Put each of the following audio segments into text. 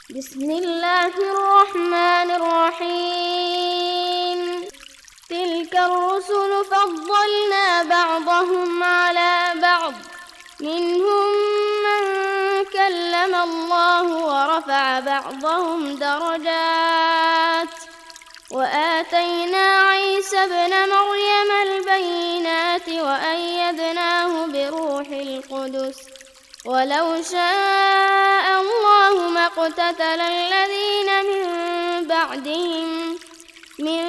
بسم الله الرحمن الرحيم. تلك الرسل فضلنا بعضهم على بعض، منهم من كلم الله ورفع بعضهم درجات، وآتينا عيسى ابن مريم البينات وأيدناه بروح القدس، ولو شاء الله ما اقتتل الذين من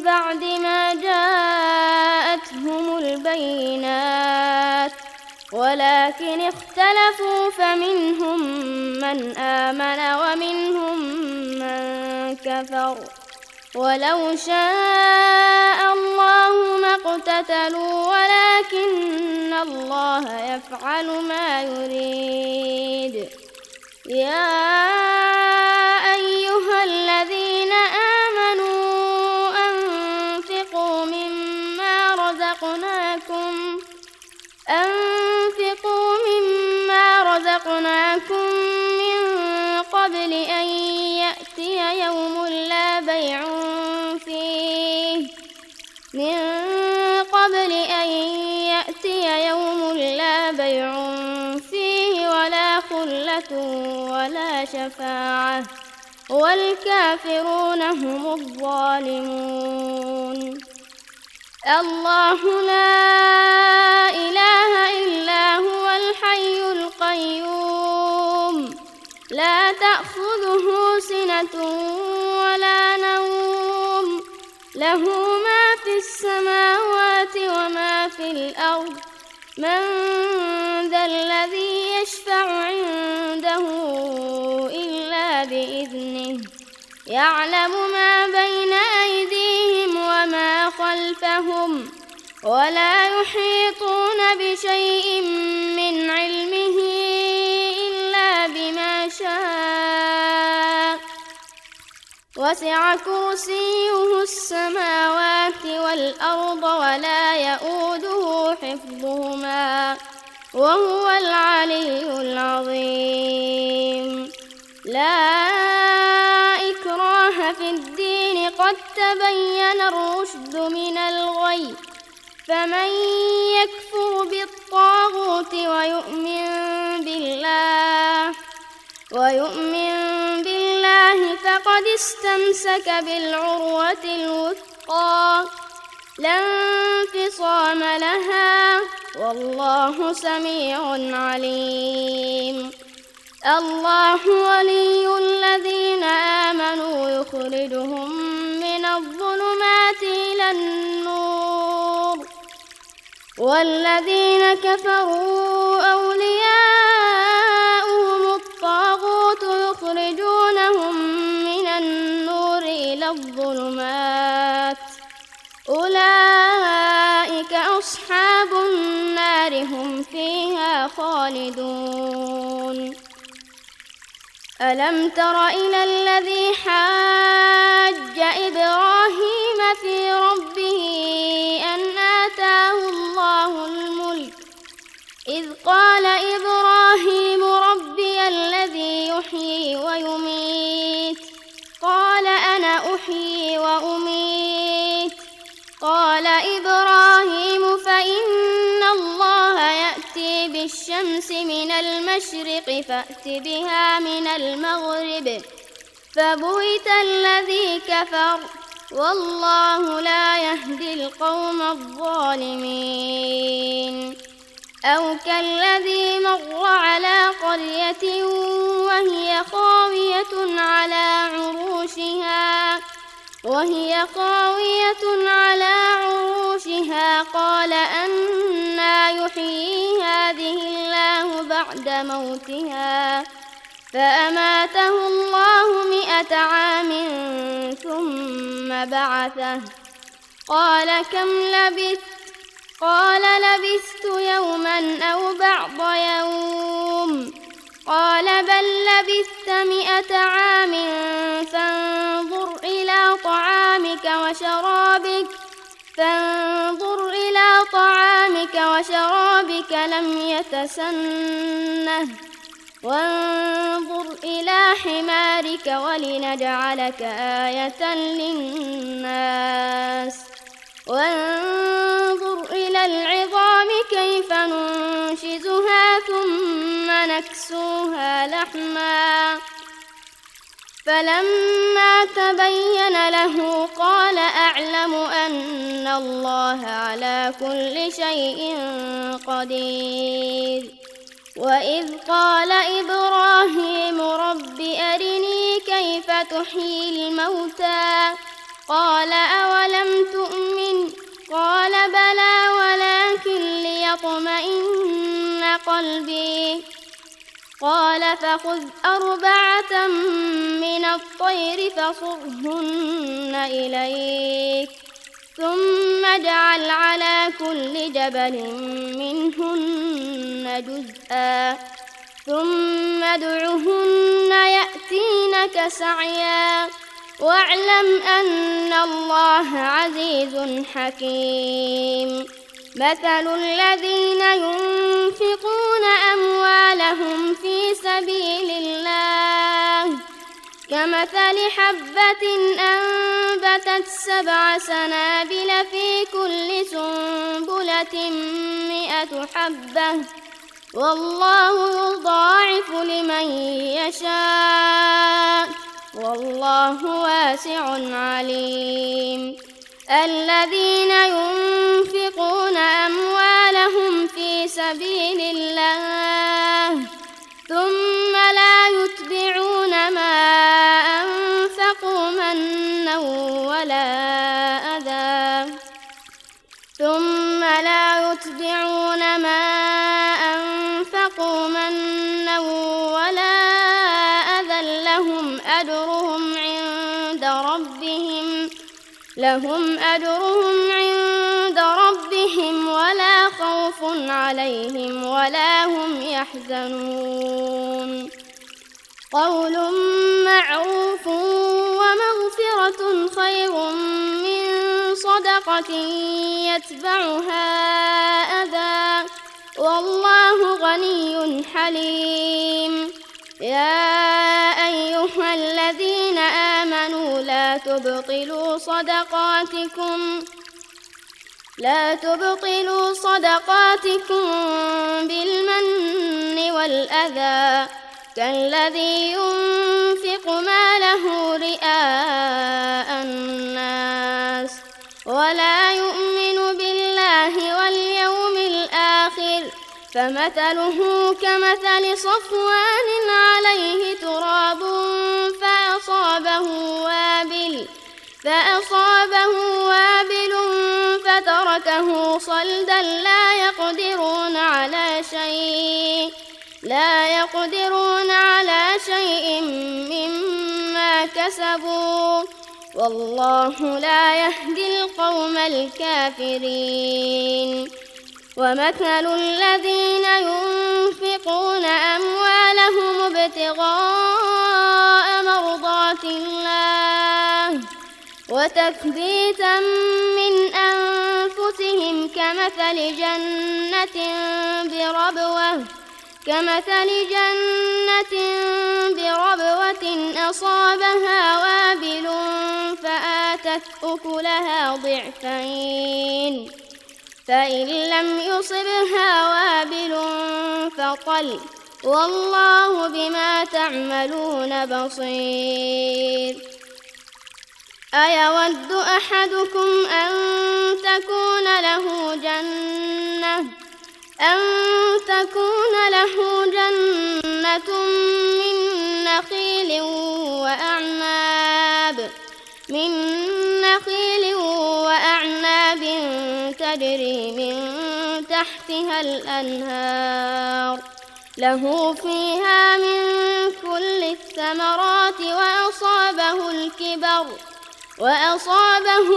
بعد ما جاءتهم البينات، ولكن اختلفوا فمنهم من آمن ومنهم من كفر، ولو شاء الله ما اقتتلوا ولكن الله يفعل ما يريد. يا أيها الذين آمنوا أنفقوا مما رزقناكم من قبل أن يأتي يوم لا بيع فيه ولا خلة ولا شفاعة، والكافرون هم الظالمون. الله لا إله إلا هو الحي القيوم، لا تأخذه سنة ولا نوم، له ما في السماوات وما في الأرض. من ذا الذي يشفع عنده إلا بإذنه، يعلم ما بين أيديهم وما خلفهم، ولا يحيطون بشيء من علمه إلا بما شاء، وسع كرسيه السماوات والأرض ولا يئوده حفظهما، وهو العلي العظيم. لا إكراه في الدين، قد تبين الرشد من الغي، فمن يكفر بالطاغوت ويؤمن بالله فقد استمسك بالعروة الوثقى، لا انفصام لها، والله سميع عليم. الله ولي الذين آمنوا يخرجهم من الظلمات إلى النور، والذين كفروا أولياؤهم الطاغوت يخرجونهم من النور إلى الظلمات، أولئك أصحاب النار هم فيها خالدون. ألم تر إلى الذي حاج إبراهيم في ربه أن آتاه الله الملك، إذ قال إبراهيم ربي الذي يحيي ويميت، قال أنا أحيي وأميت، قال إبراهيم فإن الله يأتي بالشمس من المشرق فأت بها من المغرب، فبهت الذي كفر، والله لا يهدي القوم الظالمين. أو كالذي مر على قرية وهي خاوية على عروشها قال أنى يحيي هذه الله بعد موتها، فأماته الله 100 عام ثم بعثه، قال كم لبثت؟ قال لبثت يوما أو بعض يوم، قال بل لبثت 100 عام فانظر إلى طعامك وشرابك لم يتسنه، وانظر إلى حمارك ولنجعلك آية للناس وانظر إلى العظام كيف ننشزها ثم نكسوها لحما فلما تبين له قال أعلم أن الله على كل شيء قدير وإذ قال إبراهيم رب أرني كيف تحيي الموتى قال أولم تؤمن قال بلى ولكن ليطمئن قلبي قال فخذ 4 من الطير فصرهن إليك ثم اجعل على كل جبل منهن جزءا ثم ادعهن يأتينك سعيا واعلم أن الله عزيز حكيم مثل الذين ينفقون أموالهم في سبيل الله كمثل حبة أنبتت 7 سنابل في كل سنبلة 100 حبة والله يضاعف لمن يشاء والله واسع عليم الذين ينفقون أموالهم في سبيل الله ثم لا يتبعون ما أنفقوا منا ولا أذى لهم أجرهم عند ربهم ولا خوف عليهم ولا هم يحزنون قول معروف ومغفرة خير من صدقة يتبعها أذى والله غني حليم يا أيها الذين آمنوا لا تبطلوا صدقاتكم بالمن والأذى كالذي ينفق ماله رئاء الناس ولا يؤمن بالله واليوم الآخر فمثله كمثل صفوان عليه تراب فأصابه وابل فتركه صلدا لا يقدرون على شيء مما كسبوا والله لا يهدي القوم الكافرين ومثل الذين ينفقون أموالهم ابتغاء مرضات الله وتثبيتا من أنفسهم كمثل جنة بربوة أصابها وابل فآتت أكلها ضعفين فإن لم يصبها وابل فطل والله بما تعملون بصير أيود أحدكم أن تكون له جنة من نخيل وأعناب تجري من تحتها الأنهار له فيها من كل الثمرات وأصابه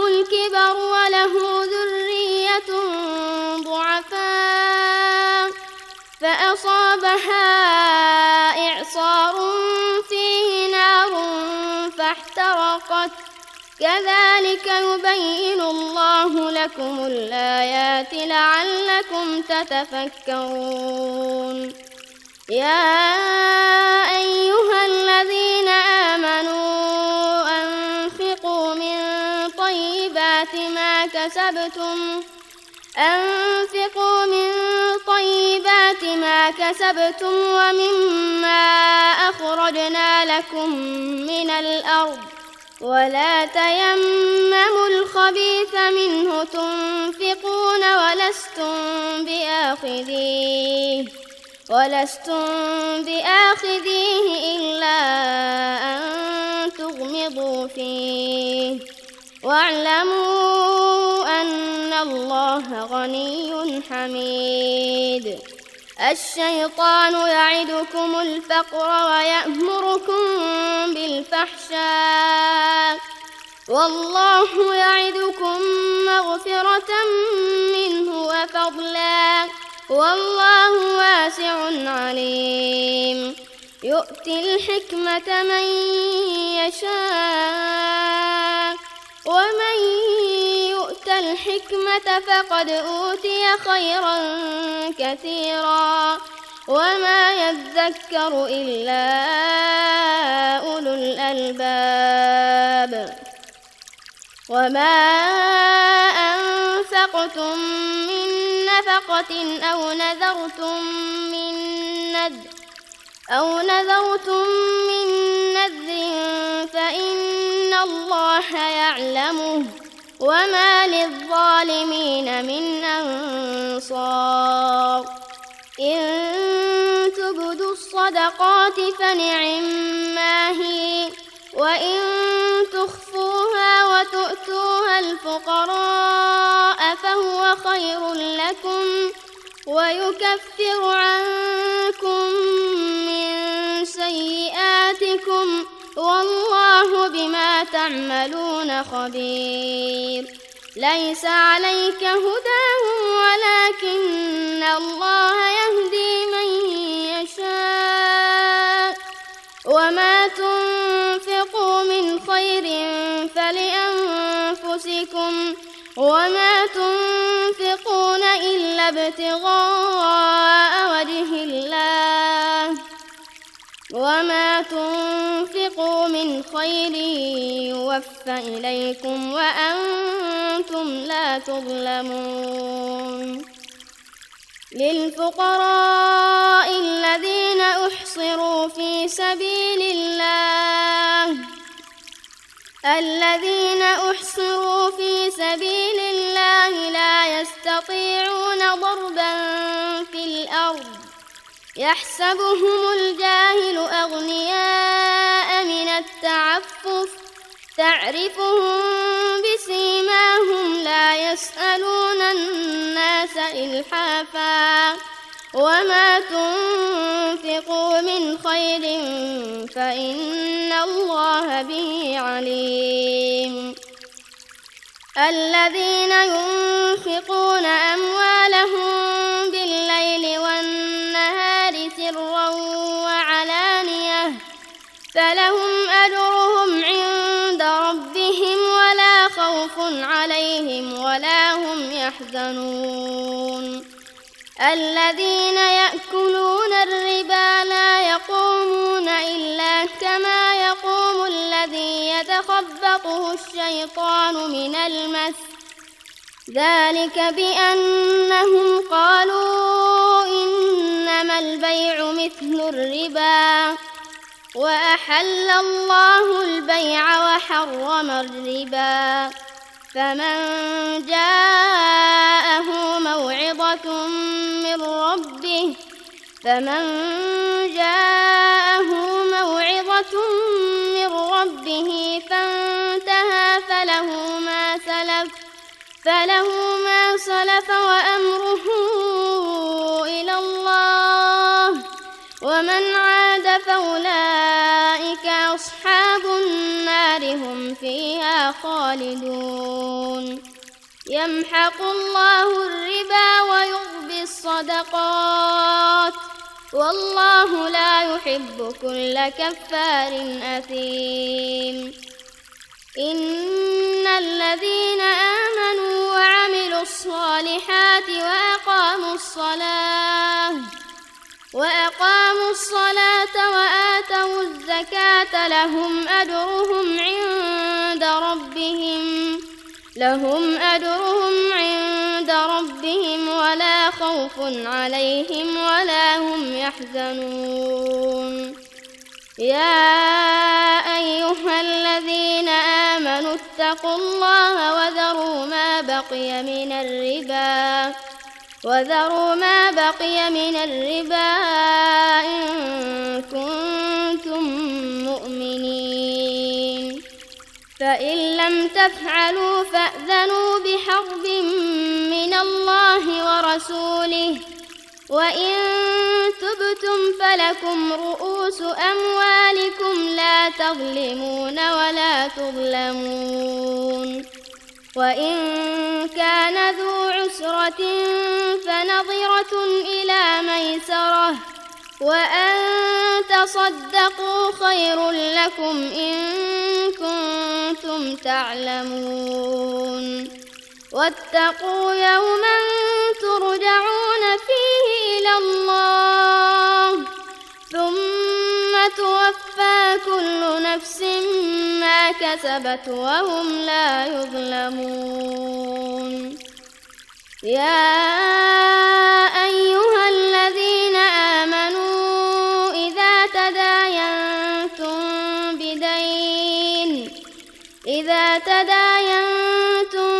الكبر وله ذرية ضعفاء فأصابها إعصار فيه نار فاحترقت كذلك يبين الله لكم الآيات لعلكم تتفكرون يا أيها الذين آمنوا أنفقوا من طيبات ما كسبتم ومما أخرجنا لكم من الأرض ولا تيمموا الخبيث منه تنفقون ولستم بآخذيه إلا أن تغمضوا فيه واعلموا أن الله غني حميد. الشيطان يعدكم الفقر ويأمركم بالفحشاء والله يعدكم مغفرة منه وفضلا والله واسع عليم. يؤتي الحكمة من يشاء ومن يؤت الحكمة فقد أوتي خيرا كثيرا وما يذكر إلا أولو الألباب. وما أنفقتم من نفقة أو نذرتم من نذر فإن الله يعلمه وما للظالمين من أنصار. إن تبدوا الصدقات فنعما هي وإن تخفوها وتؤتوها الفقراء فهو خير لكم ويكفر عنكم من سيئاتكم والله بما تعملون خبير. ليس عليك هداهم ولكن الله يهدي من يشاء وما تنفقوا من خير فلأنفسكم وما تنفقون إلا ابتغاء وجه الله وما تنفقوا من خير يوفى إليكم وأنتم لا تظلمون. للفقراء الذين أحصروا في سبيل الله لا يستطيعون ضربا في الأرض يحسبهم الجاهل أغنياء من التعفف تعرفهم بسيماهم لا يسألون الناس إلحافا وما تنفقوا من خير فإن الله به عليم. الذين ينفقون أموالهم بالليل والنهار سرا وعلانية فلهم أجرهم عند ربهم ولا خوف عليهم ولا هم يحزنون. الذين يأكلون الربا لا يقومون إلا كما يقوم الذي يتخبطه الشيطان من المس ذلك بأنهم قالوا إنما البيع مثل الربا وأحل الله البيع وحرم الربا. فمن جاءه موعظة من ربه فانتهى فله ما سلف وأمره إلى الله ومن عاد فأولئك أصحاب النار هم فيها خالدون. يمحق الله الربا ويربي الصدقات والله لا يحب كل كفار أثيم. إن الذين آمنوا وعملوا الصالحات وأقاموا الصلاة وآتوا الزكاة لهم أجرهم عند ربهم ولا خوف عليهم ولا هم يحزنون يا أيها الذين آمنوا اتقوا الله وذروا ما بقي من الربا إن كنتم مؤمنين فإن لم تفعلوا فأذنوا بحرب من الله ورسوله وإن تبتم فلكم رؤوس أموالكم لا تظلمون ولا تظلمون وإن كان ذو عسرة فنظرة إلى ميسرة وأن تصدقوا خير لكم إن كنتم تعلمون واتقوا يوما ترجعون فيه إلى الله ثم توفى كل نفس ما كسبت وهم لا يظلمون يا أيها الذين آمنوا إذا تداينتم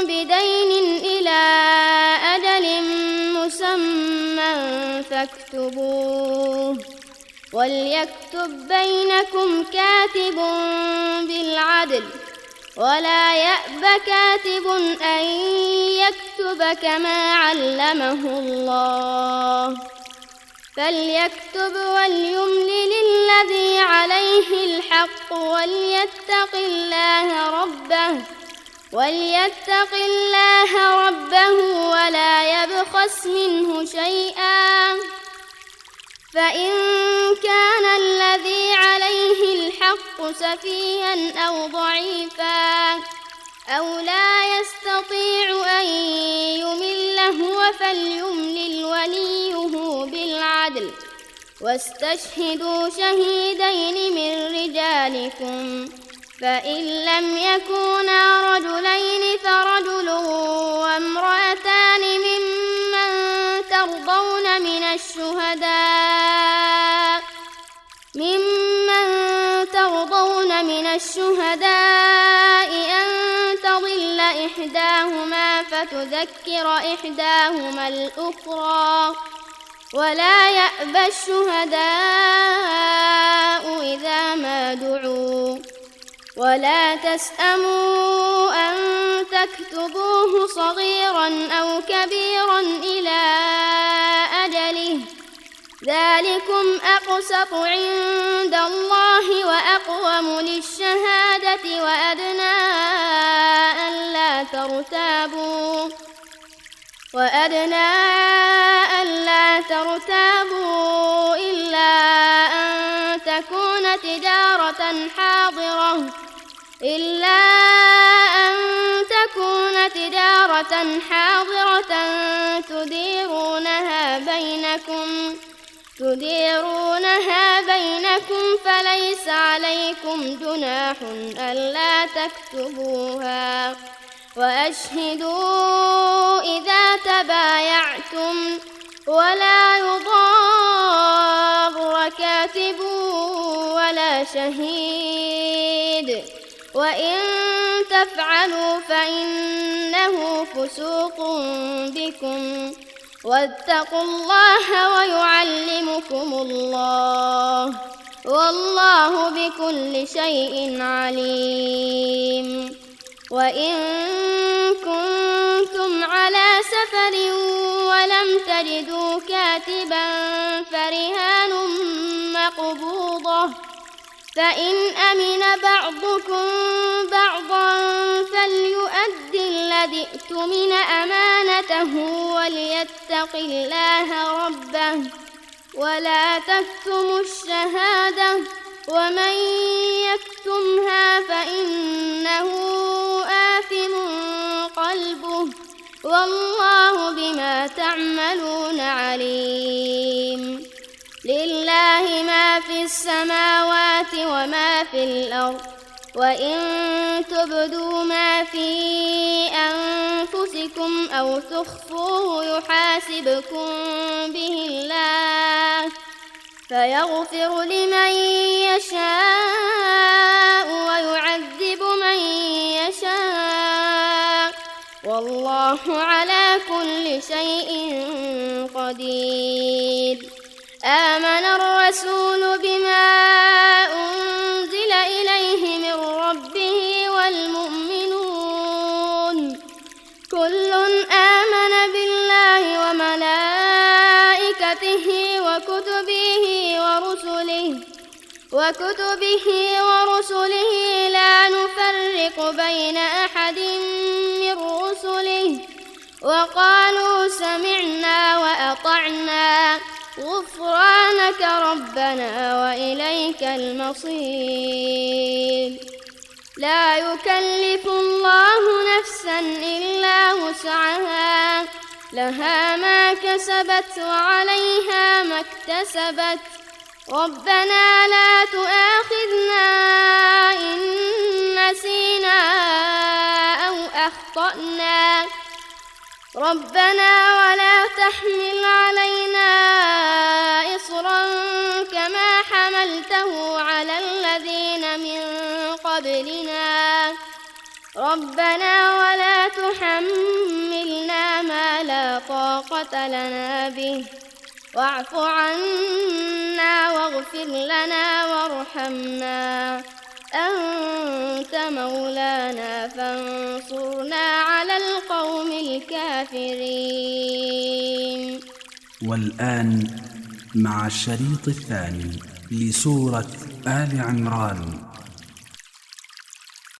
بدين إلى أجل مسمى فاكتبوه وليكتب بينكم كاتب بالعدل ولا يأب كاتب أن يكتب كما علمه الله فليكتب وليملل الذي عليه الحق وليتق الله ربه ولا يبخس منه شيئا فإن كان الذي عليه الحق سفيها أو ضعيفا أو لا يستطيع أن يمل هو فليملل وليه بالعدل واستشهدوا شهيدين من رجالكم فإن لم يكونا رجلين فرجل وامرأتان ممن ترضون من الشهداء أن تضل إحداهما فتذكر إحداهما الأخرى ولا يأبى الشهداء إذا ما دعوا ولا تسأموا أن تكتبوه صغيرا أو كبيرا إلى أجله ذلكم أقسط عند الله وأقوم للشهادة وأدنى ألا ترتابوا إلا أن تكون تجارة حاضرة تديرونها بينكم فليس عليكم جناح ألا تكتبوها وأشهدوا إذا تبايعتم ولا يضار كاتب ولا شهيد وإن تفعلوا فإنه فسوق بكم واتقوا الله ويعلمكم الله والله بكل شيء عليم وإن كنتم على سفر ولم تجدوا كاتبا فرهان مقبوضة فإن أمن بعضكم بعضا فليؤد الذي اؤتمن أمانته وليتق الله ربه ولا تكتموا الشهادة ومن يكتمها فإنه آثم قلبه والله بما تعملون عليم في السماوات وما في الأرض وإن تبدوا ما في أنفسكم أو تخفوه يحاسبكم به الله فيغفر لمن يشاء ويعذب من يشاء والله على كل شيء قدير. آمن الرسول بما أنزل إليه من ربه والمؤمنون كل آمن بالله وملائكته وكتبه ورسله لا نفرق بين أحد من رسله وقالوا سمعنا وأطعنا غفرانك ربنا وإليك المصير. لا يكلف الله نفسا إلا وسعها لها ما كسبت وعليها ما اكتسبت ربنا لا تؤاخذنا إن نسينا أو أخطأنا ربنا ولا تحمل علينا إصرا كما حملته على الذين من قبلنا ربنا ولا تحملنا ما لا طاقة لنا به واعف عنا واغفر لنا وارحمنا أنت مولانا فانصرنا على القوم الكافرين. والآن مع الشريط الثاني لسورة آل عمران.